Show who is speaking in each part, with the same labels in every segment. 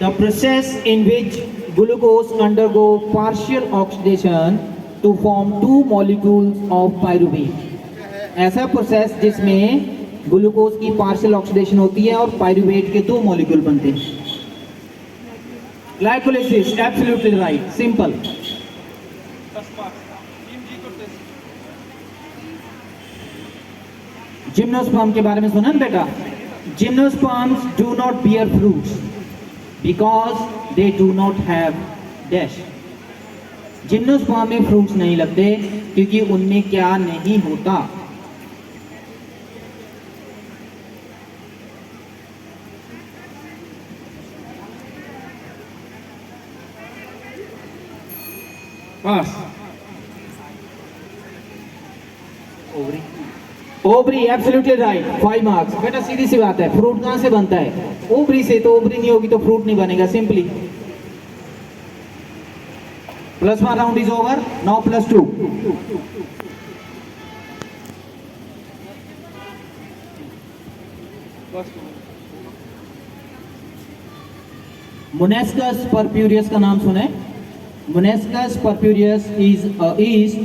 Speaker 1: The process in which glucose undergo partial oxidation to form two molecules of pyruvate. ऐसा process जिसमें glucose की partial oxidation होती है और पायरुवेट के दो मॉलिक्यूल बनते हैं. Glycolysis, absolutely right, simple. Gymnosperm के बारे में सुना ना बेटा? Gymnosperms do not bear fruits because they do not have dash. Gymnosperm में फ्रूट्स नहीं लगते क्योंकि उनमें क्या नहीं होता.
Speaker 2: Pass.
Speaker 1: Ovary, absolutely right, 5 marks. बेटा सीधी सी बात है, फ्रूट कहां से बनता है? ओवरी से. तो ओवरी नहीं होगी तो फ्रूट नहीं बनेगा, simply. +1 round is over. Now +2. मोनेस्कस purpureus का नाम सुने? Monescus purpureus is a yeast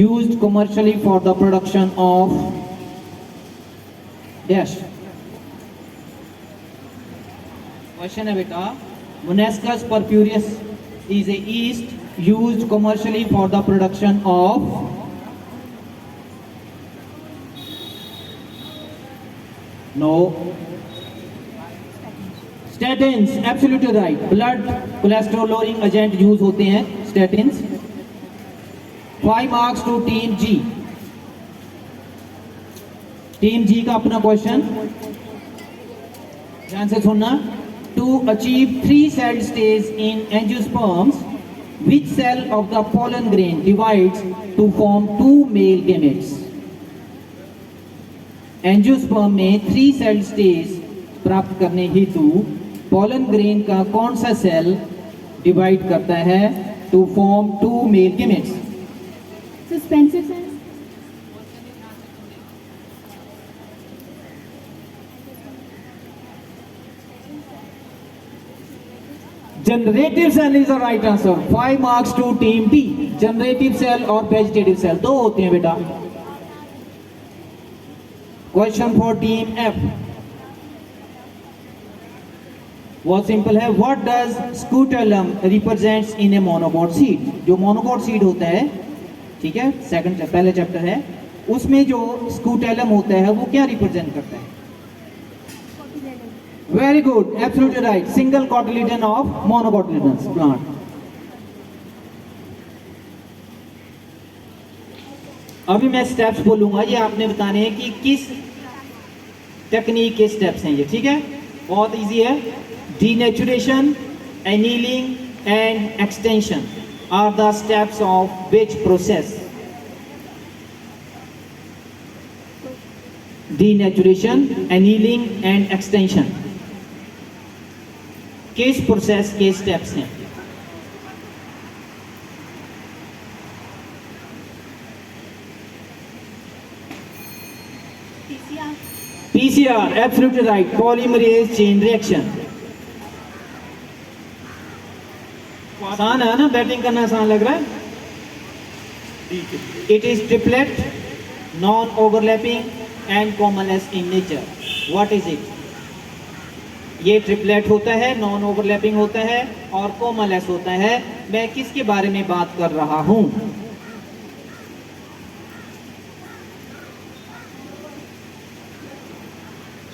Speaker 1: used commercially for the production of dash. Question है बेटा, Monescus purpureus is a yeast used commercially for the production of no statins. Absolutely right. Blood cholesterol lowering agent use होते हैं statins. 5 marks to team G. Team G का अपना question ध्यान से सुनना. To achieve 3 cell stage in angiosperms, which cell of the pollen grain divides to form 2 male gametes? Angiosperm में 3 cell stage प्राप्त करने हेतु पॉलन ग्रेन का कौन सा सेल डिवाइड करता है to form 2 male gametes?
Speaker 3: Suspensive cell.
Speaker 1: Generative cell is the right answer. 5 marks to team D. Generative cell और वेजिटेटिव सेल दो होते हैं बेटा. क्वेश्चन फॉर टीम एफ बहुत सिंपल है. What does scutellum represents in a monocot seed? जो monocot seed होता है, ठीक है, पहले चैप्टर है, उसमें जो स्कूटेलम होता है वो क्या रिप्रेजेंट करता है? Very good, absolutely right. Single cotyledon of monocotyledons plant. अभी मैं स्टेप्स बोलूंगा, ये आपने बताने हैं कि किस टेक्निक के स्टेप्स हैं ये, ठीक है? बहुत इजी है. Denaturation, annealing and extension are the steps of which process? Denaturation, annealing and extension किस प्रोसेस के स्टेप्स हैं? PCR, absolutely right. Polymerase chain reaction. आसान है ना? बैटिंग करना आसान लग रहा है. It is triplet, non overlapping and कॉमनलेस in nature. What is it? ये ट्रिपलेट होता है, नॉन ओवरलैपिंग होता है और कॉमनलेस होता है. मैं किसके बारे में बात कर रहा हूं?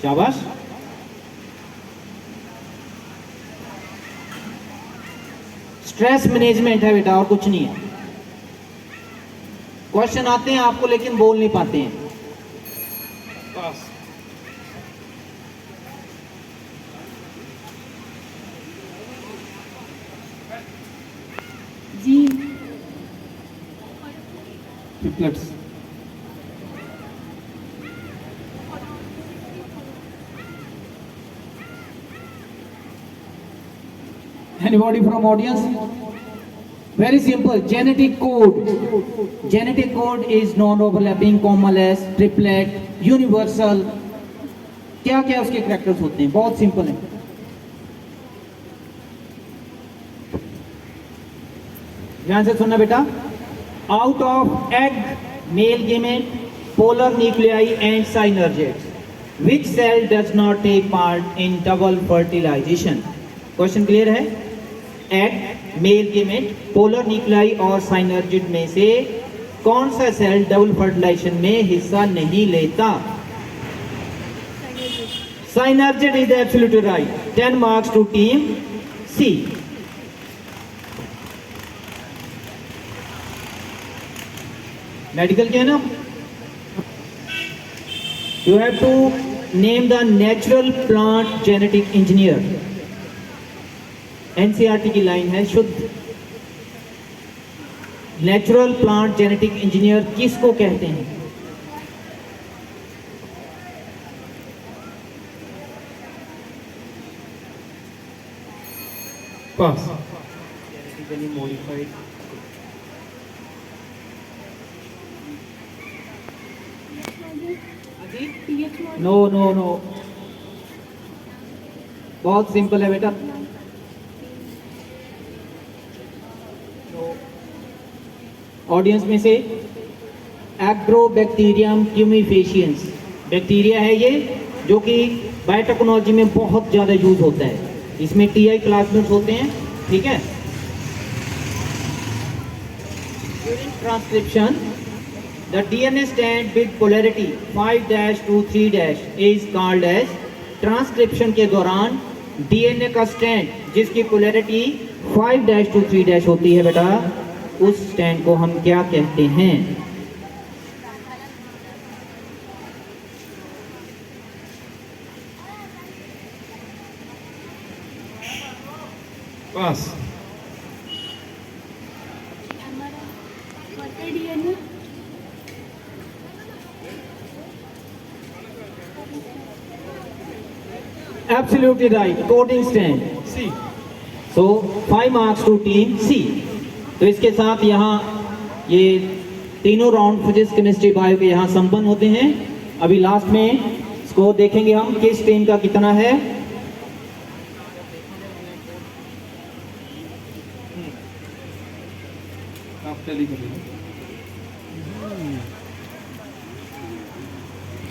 Speaker 1: शाबाश. स्ट्रेस मैनेजमेंट है बेटा, और कुछ नहीं है. क्वेश्चन आते हैं आपको लेकिन बोल नहीं पाते हैं.
Speaker 2: पास.
Speaker 3: जी.
Speaker 2: Triplets.
Speaker 1: Anybody from audience? Very simple. Genetic code. Genetic code is non-overlapping, commonless, triplet, universal. क्या क्या उसके कैरेक्टर्स होते हैं? बहुत सिंपल है. ध्यान से सुनना बेटा। Out of egg, male gamete, polar nuclei and synergids, which cell does not take part in double fertilization? Question clear है? Egg, male gamete, polar nuclei और साइनर्जेट में से कौन सा सेल डबल फर्टिलाइजेशन में हिस्सा नहीं लेता? Synergid is absolutely right. 10 marks to team C. Medical के है ना? You have to name the natural plant genetic engineer. NCERT की लाइन है शुद्ध। नेचुरल प्लांट जेनेटिक इंजीनियर किसको कहते हैं?
Speaker 2: Pass.
Speaker 1: Genetically modified.
Speaker 3: TH1.
Speaker 1: No no no, बहुत सिंपल है बेटा। ऑडियंस में से एग्रोबैक्टीरियम ट्यूमिफेशियंस बैक्टीरिया है ये, जो कि बायोटेक्नोलॉजी में बहुत ज़्यादा यूज होता है। इसमें टीआई प्लाज्मिड्स होते हैं, ठीक है। During transcription the DNA strand with polarity 5' to 3' is called as transcription के दौरान डीएनए का स्ट्रैंड जिसकी पोलैरिटी 5' to 3' होती है बेटा, उस स्ट्रैंड को हम क्या कहते हैं?
Speaker 2: Pass.
Speaker 3: DNA.
Speaker 1: Absolutely right, coding strand.
Speaker 2: C.
Speaker 1: So 5 marks to team C. तो इसके साथ यहाँ ये तीनों राउंड फिजिक्स, केमिस्ट्री, बायो के यहाँ संपन्न होते हैं। अभी लास्ट में स्कोर देखेंगे हम किस टीम का कितना है।
Speaker 2: आप टैली कर लीजिए।